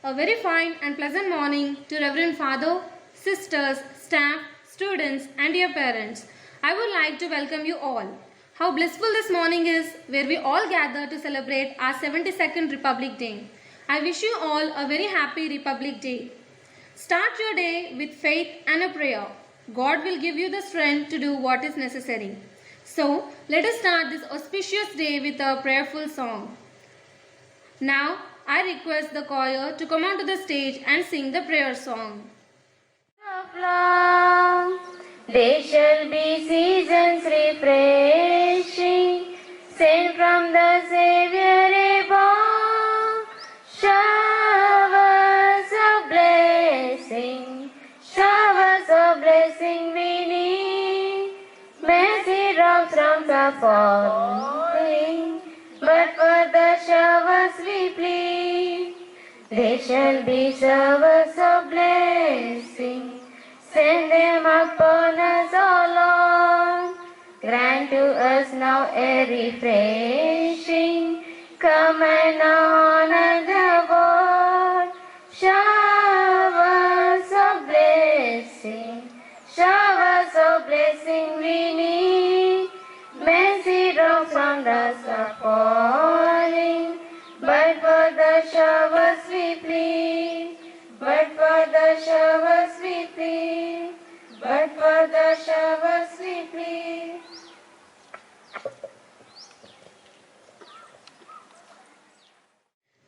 A very fine and pleasant morning to Reverend Father, sisters, staff, students, and dear parents. I would like to welcome you all. How blissful this morning is, where we all gather to celebrate our 72nd Republic Day. I wish you all a very happy Republic Day. Start your day with faith and a prayer. God will give you the strength to do what is necessary. So, let us start this auspicious day with a prayerful song. Now, I request the choir to come onto the stage and sing the prayer song. They shall be seasons refreshing, sent from the Savior above. Showers of blessing we need. Mercy drops from the falling, but for the showers we plead. They shall be showers of blessing, send them upon us, O Lord. Grant to us now a refreshing, come and honor the word. Showers of blessing we need. Mercy drops from the sun falling, but for the showers we plead. But for the showers we plead. But for the showers we plead.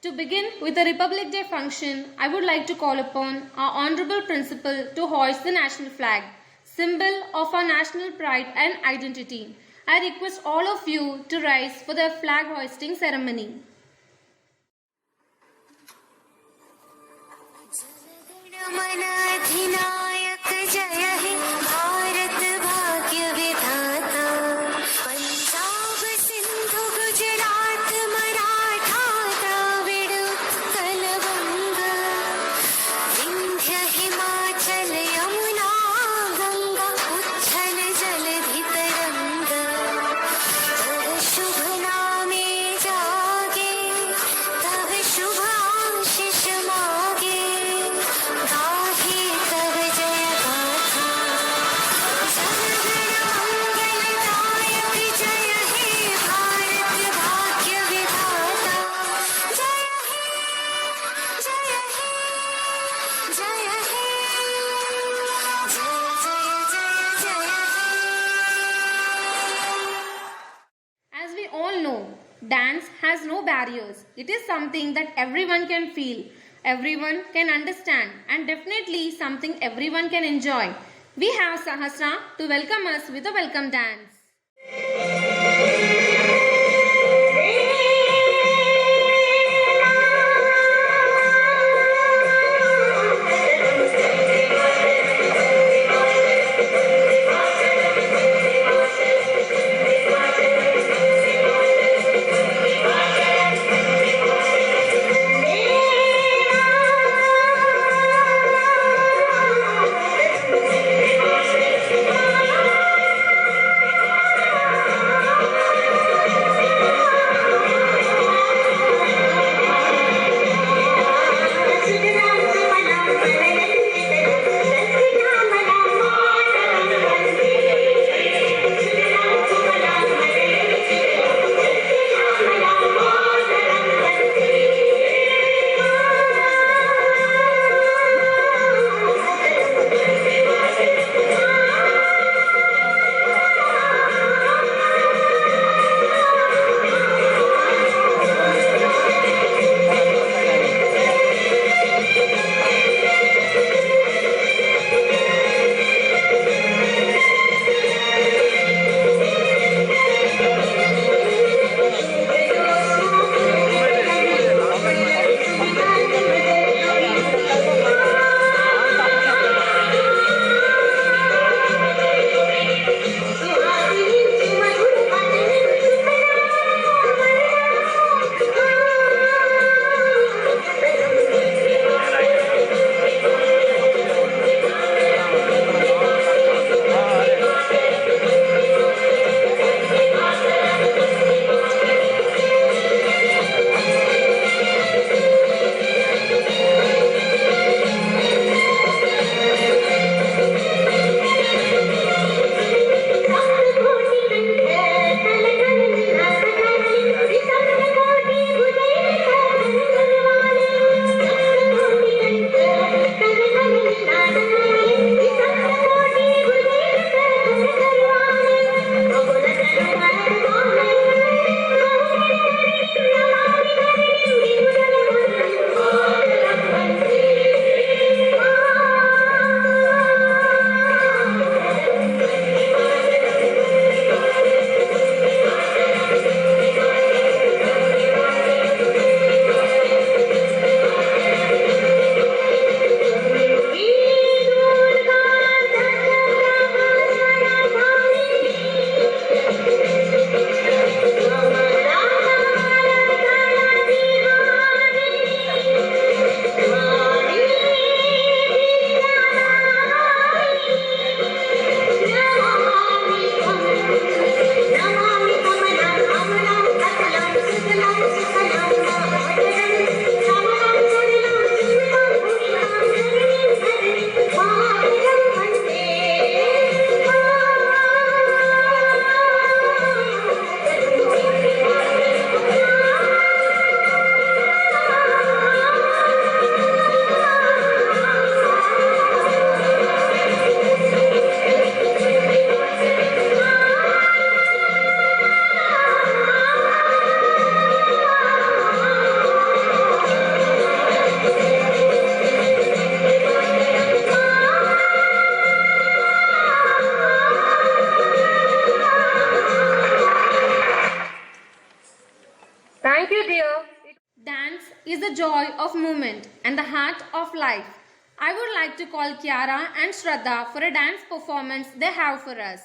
To begin with the Republic Day function, I would like to call upon our Honorable Principal to hoist the national flag, symbol of our national pride and identity. I request all of you to rise for the flag hoisting ceremony. Dance has no barriers. It is something that everyone can feel, everyone can understand, and definitely something everyone can enjoy. We have Sahasra to welcome us with a welcome dance. Thank you, dear. Dance is the joy of movement and the heart of life. I would like to call Kiara and Shraddha for a dance performance they have for us.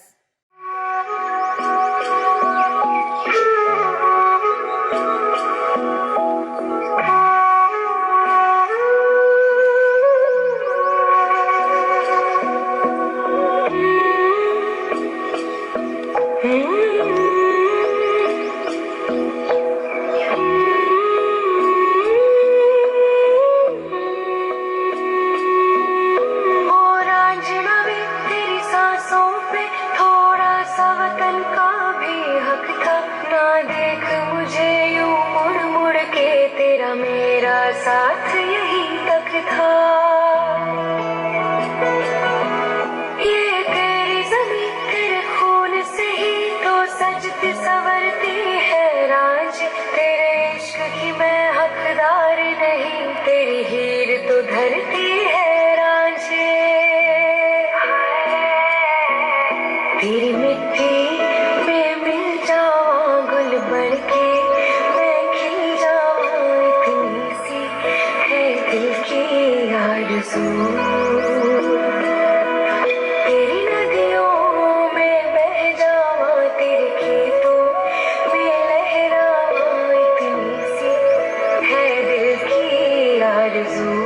साथ यही तक था ये तेरी ज़मीं तेरे खून से ही तो सजती संवरती है राज तेरे इश्क की मैं हकदार नहीं तेरी हीर तो धरती है रांझे तेरी मिट्टी में मिल जाऊं गुल बन के मैं खिल जाऊं इतनी सी है दिल की आरज़ू तेरी नदियों में बह जाऊं तेरे खेतों में लहराऊं इतनी सी है दिल की आरज़ू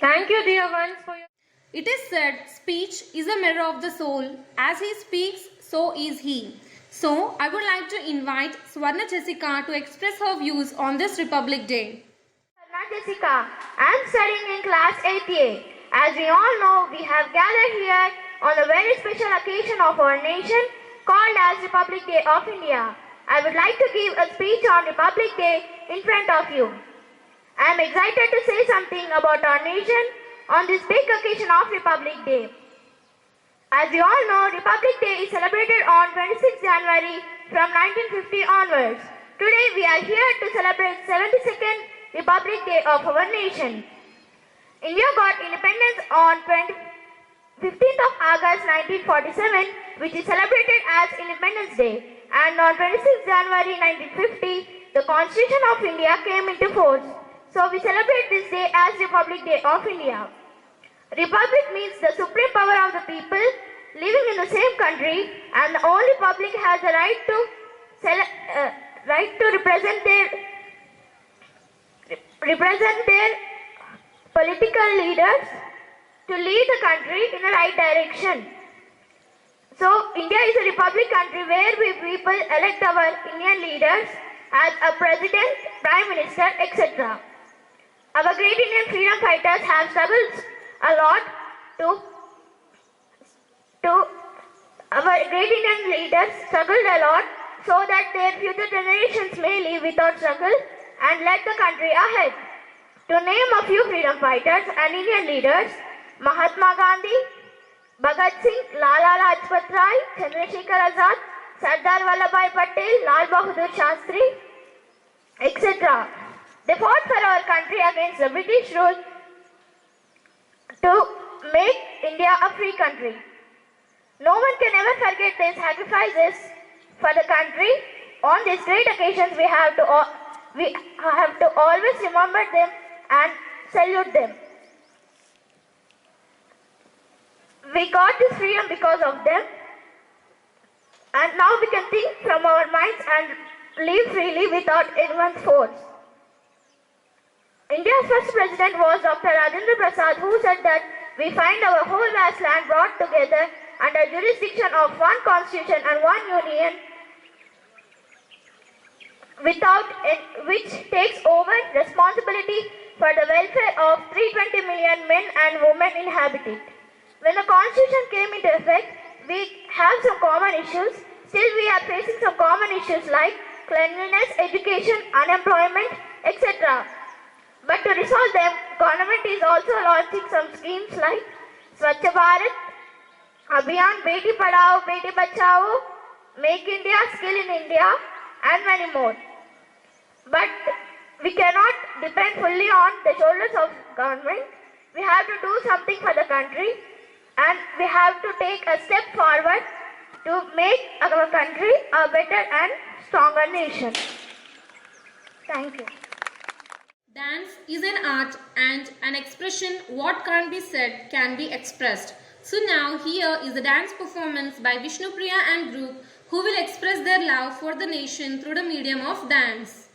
Thank you, dear ones, for your... It is said, speech is a mirror of the soul. As he speaks, so is he. So, I would like to invite Swarna Jessica to express her views on this Republic Day. Swarna Jessica, I am studying in class 8A. As we all know, we have gathered here on a very special occasion of our nation called as Republic Day of India. I would like to give a speech on Republic Day in front of you. I am excited to say something about our nation on this big occasion of Republic Day. As you all know, Republic Day is celebrated on 26 January from 1950 onwards. Today we are here to celebrate 72nd Republic Day of our nation. India got independence on 15th of August 1947, which is celebrated as Independence Day. And on 26th January 1950, the Constitution of India came into force. So we celebrate this day as Republic Day of India. Republic means the supreme power of the people living in the same country, and the only public has the right to represent their political leaders to lead the country in the right direction. So India is a republic country where we people elect our Indian leaders as a president, prime minister, etc. Our great Indian freedom fighters have struggled a lot our great Indian leaders struggled a lot so that their future generations may live without struggle and lead the country ahead. To name a few freedom fighters and Indian leaders, Mahatma Gandhi, Bhagat Singh, Lala Lajpat Rai, Chandrasekhar Azad, Sardar Vallabhbhai Patel, Lal Bahadur Shastri, etc. They fought for our country against the British rule to make India a free country. No one can ever forget their sacrifices for the country. On these great occasions, we have to always remember them and salute them. We got this freedom because of them, and now we can think from our minds and live freely without anyone's force. India's first president was Dr. Rajendra Prasad, who said that we find our whole vast land brought together under jurisdiction of one constitution and one union, which takes over responsibility for the welfare of 320 million men and women inhabit it. When the constitution came into effect, we have some common issues. Still, we are facing some common issues like cleanliness, education, unemployment, etc. But to resolve them, government is also launching some schemes like Swachh Bharat Abhiyan, Beti Padhao, Beti Bachao, Make India, Skill in India, and many more. But we cannot depend fully on the shoulders of government. We have to do something for the country, and we have to take a step forward to make our country a better and stronger nation. Thank you. Dance is an art and an expression. What can't be said can be expressed. So now here is the dance performance by Vishnupriya and group, who will express their love for the nation through the medium of dance.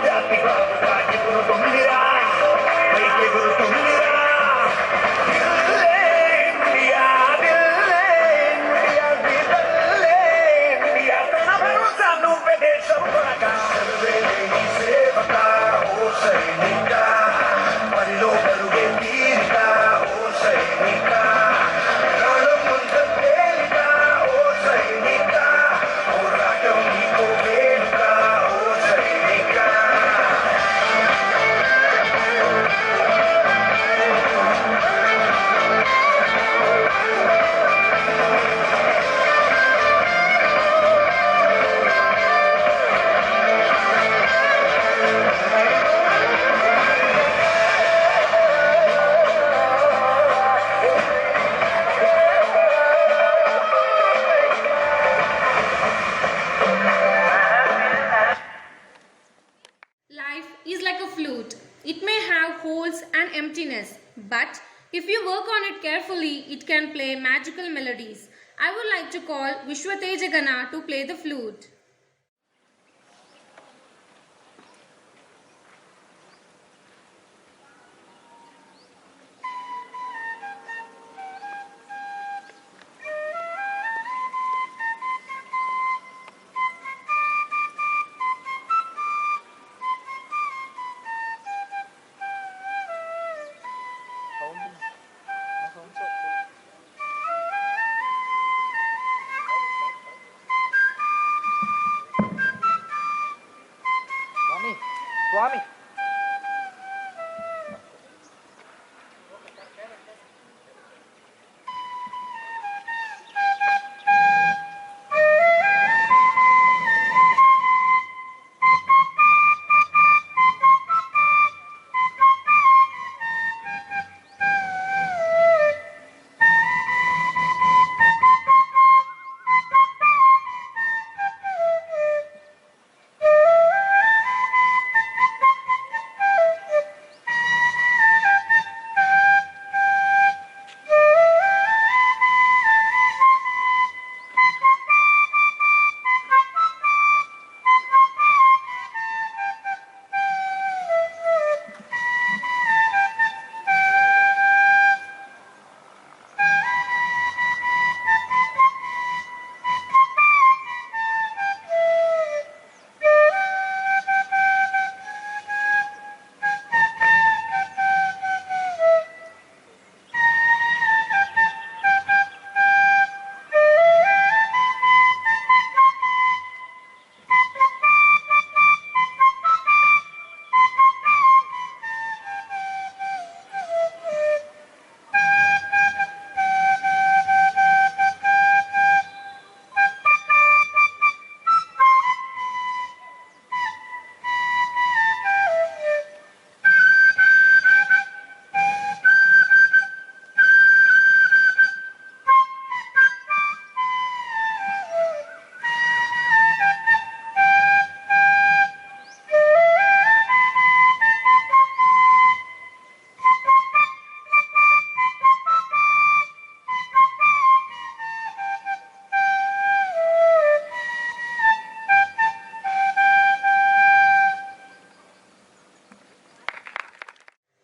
Jaati babu ka jibru Life is like a flute. It may have holes and emptiness, but if you work on it carefully, it can play magical melodies. I would like to call Vishwatejagana to play the flute. Swami.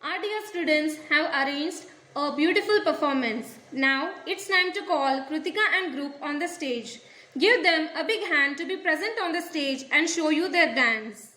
Our dear students have arranged a beautiful performance. Now it's time to call Kritika and group on the stage. Give them a big hand to be present on the stage and show you their dance.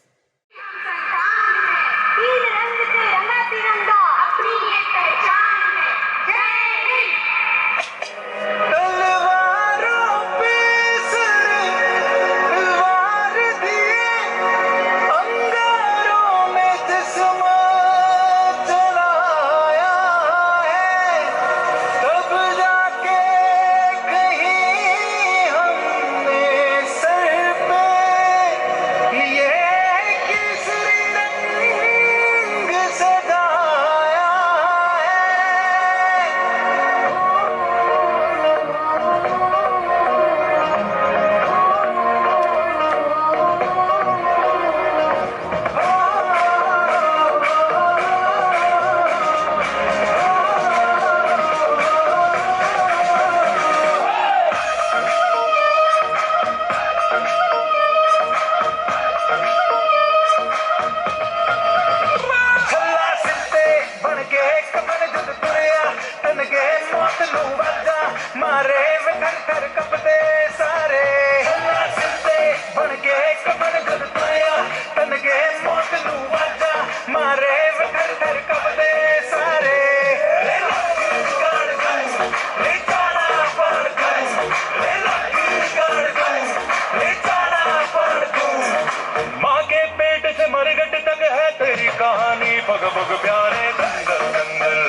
कहानी पग पग प्यारे दंगल दंगल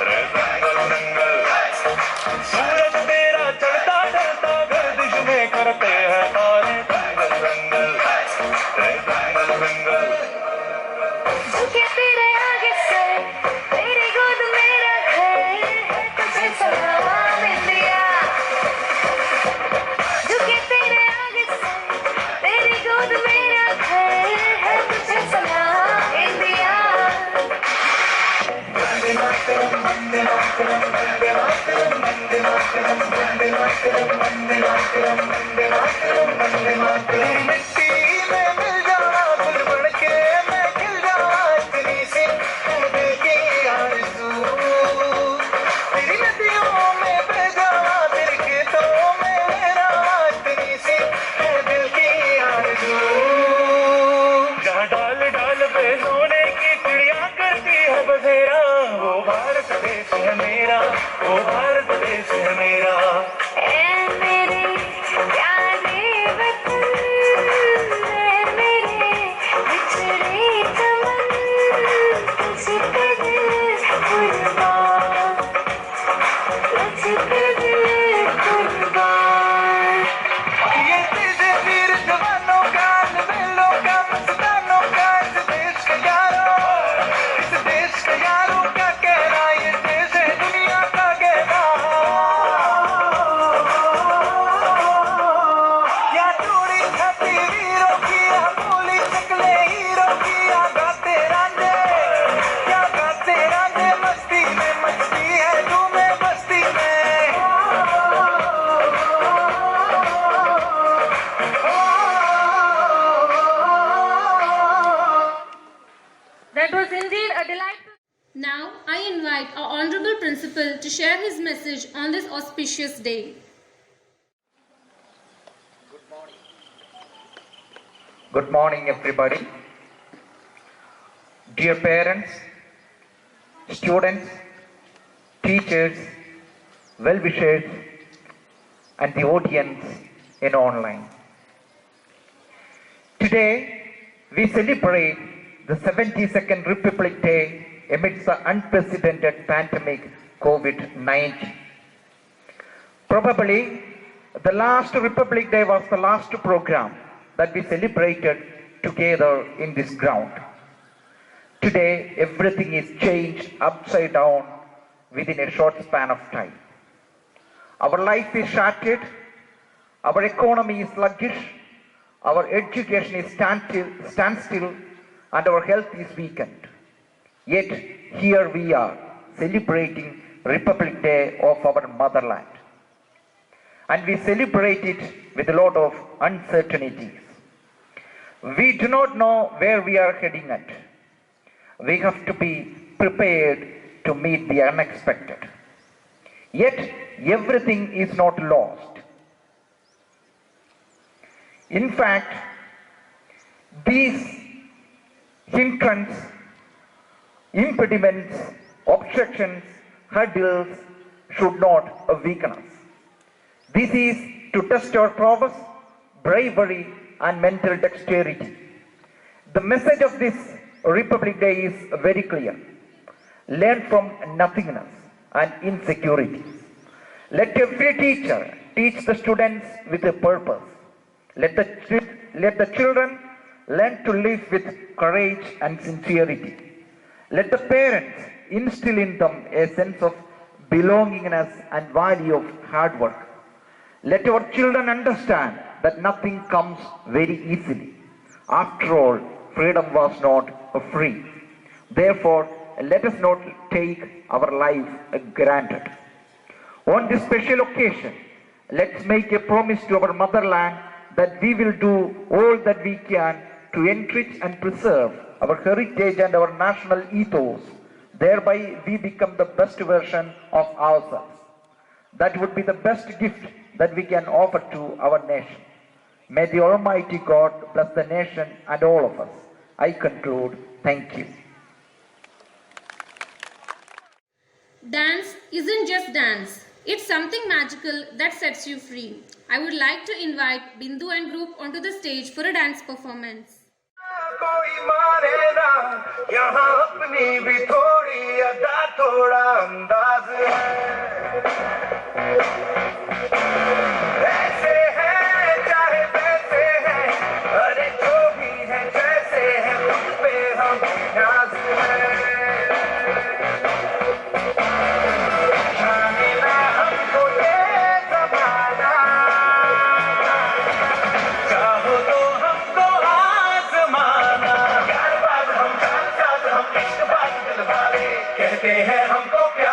रे दंगल दंगल सूरज तेरा चढ़ता चढ़ता गर्दिश में करते हैं तारे दंगल दंगल रे दंगल दंगल झुके तेरे आगे से तेरी गोद मेरा घर तुझे सलाम इंडिया झुके तेरे आगे से तेरी गोद मेरा घर तुझे सलाम मिट्टी में मिल जाना फूल बन के मैं खिल जाना इतनी सी दिल की आरज़ू तेरी नदियों में बह जाना तेरे खेतों में रहना इतनी सी दिल की आरज़ू जहाँ डाल डाल पे सोने की चिड़िया करती है बसेरा वो भारत देश है मेरा वो भारत देश है मेरा That was indeed a delight. Now I invite our Honorable Principal to share his message on this auspicious day. Good morning, everybody. Dear parents, students, teachers, well-wishers, and the audience in online. Today, we celebrate the 72nd Republic Day amidst the unprecedented pandemic COVID-19. Probably, the last Republic Day was the last program that we celebrated together in this ground. Today, everything is changed upside down within a short span of time. Our life is shattered, our economy is sluggish, our education is standstill, and our health is weakened. Yet, here we are, celebrating Republic Day of our motherland. And we celebrate it with a lot of uncertainties. We do not know where we are heading at. We have to be prepared to meet the unexpected. Yet, everything is not lost. In fact, these hindrances, impediments, obstructions, hurdles should not weaken us. This is to test our prowess, bravery, and mental dexterity. The message of this Republic Day is very clear. Learn from nothingness and insecurities. Let every teacher teach the students with a purpose. Let the children learn to live with courage and sincerity. Let the parents instill in them a sense of belongingness and value of hard work. Let our children understand that nothing comes very easily. After all, freedom was not free. Therefore, let us not take our life granted. On this special occasion, let's make a promise to our motherland that we will do all that we can to enrich and preserve our heritage and our national ethos. Thereby, we become the best version of ourselves. That would be the best gift that we can offer to our nation. May the Almighty God bless the nation and all of us. I conclude. Thank you. Dance isn't just dance. It's something magical that sets you free. I would like to invite Bindu and group onto the stage for a dance performance. कोई मारे ना यहाँ अपनी भी थोड़ी अदा थोड़ा अंदाज है ऐसे हैं चाहे वैसे हैं अरे जो भी है जैसे है उस पे हम न्याज है जानेना हमको ये ज़माना चाहो तो हमको कहते हैं हमको प्यार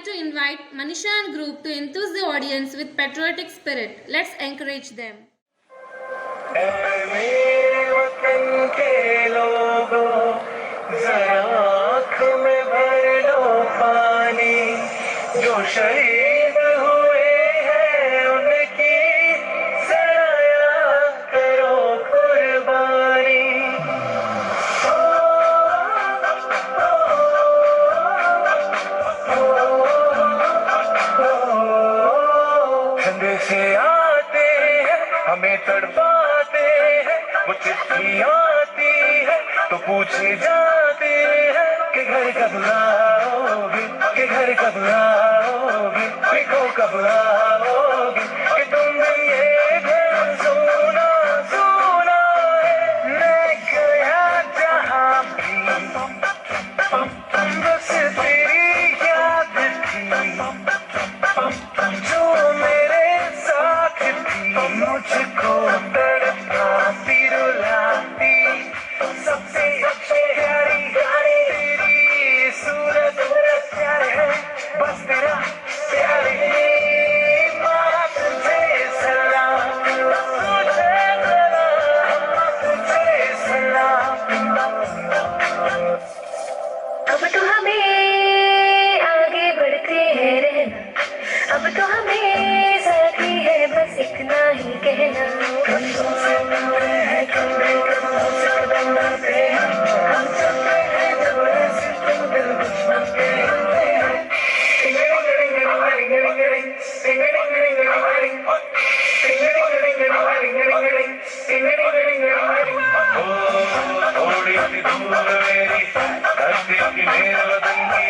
to invite Manisha and group to enthuse the audience with patriotic spirit. Let's encourage them. मेरे वतन के लोगों, जरा आँख में भर लो पानी, जो शहीद हुए हैं उनकी जरा याद करो कुर्बानी। से आते हैं हमें तड़पाते हैं, वो चिट्ठी आती है तो पूछे जाते हैं कि घर कब आओगे, कि घर कब आओगे, लिखो कब आओगे, कि तुम दिन ये घर सोना सोना है। मैं गया जहाँ भी बस तेरी याद थी, जो मेरे साथ थी, मुझको तड़पाती रुलाती, सबसे प्यारी तेरी सूरत प्यारे है, बस तेरा प्यार ही माँ तुझे सलाम, तुझे सलाम। अब तो हमें आगे बढ़ते हैं रहना, अब तो हमें साथी है बस इतना ही कहना। कंधों से उड़े हैं कंधे, कंधों से कदम बढ़ते हैं, हम चलते हैं जब ऐसे तुम दिल दुश्मन के होते हैं। थोड़ी सी धूल मेरी धरती की मेरे वतन की,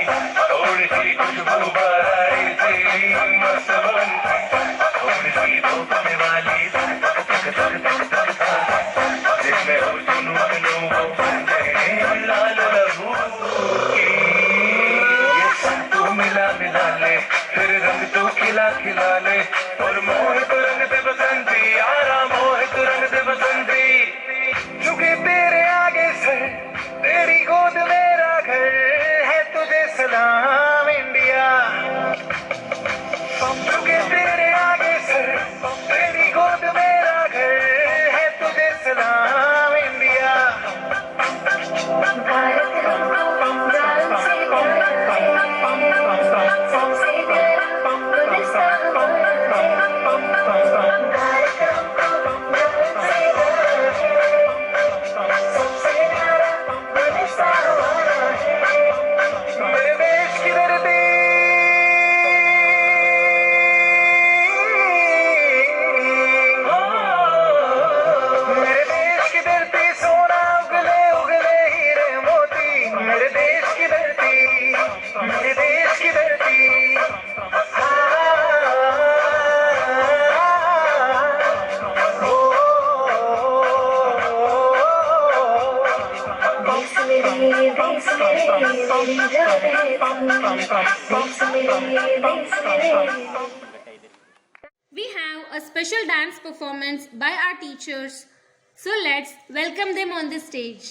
थोड़ी सी खुशबू बहारी तेरी मसलन की, थोड़ी सी धोखने वाली जिसमें हो जुनून वो लाल लहू की, ये सब तू मिला मिला ले, फिर रंग तू खिला खिला ले, और मोहित रंग से बसंती यारा, मोहित रंग से बसंती, झुके तेरे आगे सर, तेरी गोद मेरा घर है, तुझे सलाम इंडिया। झुके तेरे आगे सर, तेरी गोद मेरा घर है, तुझे सलाम इंडिया। भारत हमको जान से प्यारा है, सबसे प्यारा हिंदुस्तान हमारा है। भारत हमको जान से प्यारा है, सबसे प्यारा हिंदुस्तान हमारा है। मेरे देश की धरती, मेरे देश की धरती, सोना उगले उगले हीरे मोती, मेरे देश की धरती, मेरे देश की धरती। देश मेरे देश मेरे मेरी जान है तुम, देश मेरे देश मेरे। We have a special dance performance by our teachers. So let's welcome them on the stage.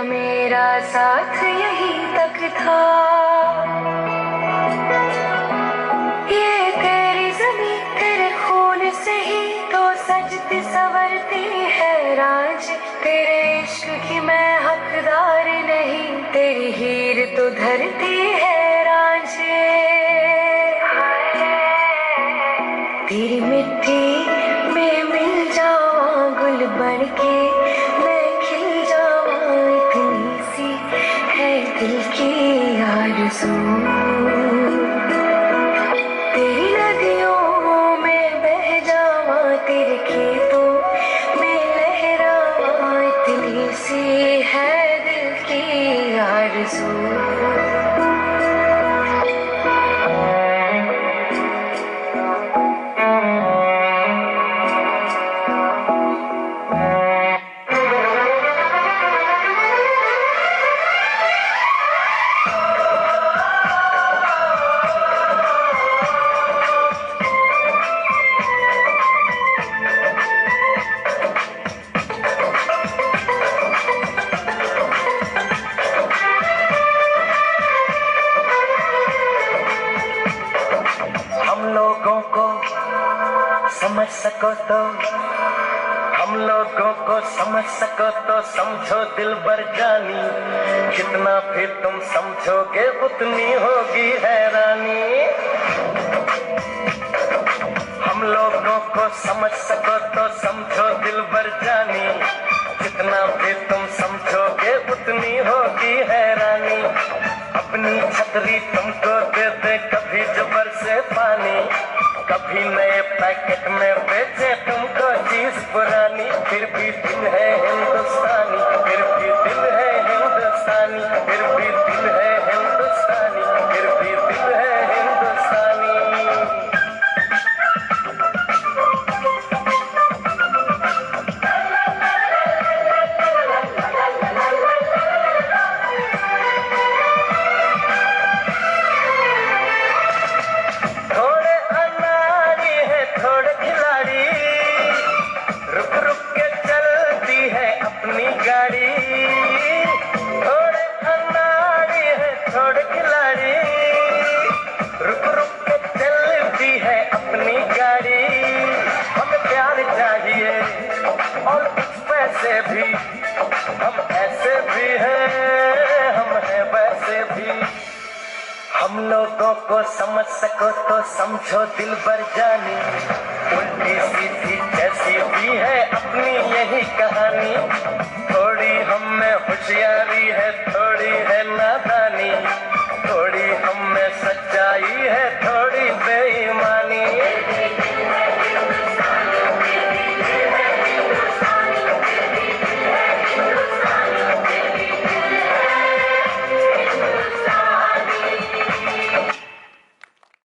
मेरा साथ यहीं तक था, ये तेरी ज़मीं तेरे खून से ही तो सजती संवरती है राज, तेरे इश्क की मैं हकदार नहीं, तेरी हीर तो धरती है रांझे। तेरी मिट्टी में मिल जावा गुल बन के, दिल की आरज़ू, तेरी नदियों में बह जावा, तेरे खेतों में हम लोगों को समझ सको तो समझो दिलबर जानी, जितना भी तुम समझोगे उतनी होगी हैरानी। हम लोगों को समझ सको तो समझो दिलबर जानी, जितना भी तुम समझोगे उतनी होगी हैरानी। अपनी छतरी तुमको दे दे कभी जबर से पानी, कभी नए पैकेट में बेचे तुमको चीज पुरानी, फिर भी दिल है हिंदुस्तानी, फिर भी दिल है हिंदुस्तानी, फिर भी दिल है हिंदुस्तानी, फिर भी दिल है हिंदुस्तानी। थोड़े अनाड़ी है थोड़े खिलाड़ी, रुक रुक के चलती है अपनी गाड़ी। थोड़े अनाड़ी है थोड़े खिलाड़ी, रुक रुक के चलती है अपनी गाड़ी। हमें प्यार चाहिए और कुछ पैसे भी, हम ऐसे भी हैं हम हैं वैसे भी। हम लोगों को समझ सको तो समझो दिलबर जानी, उल्टी सीधी कैसी भी है अपनी यही कहानी। थोड़ी हम में होशियारी है थोड़ी है नादानी,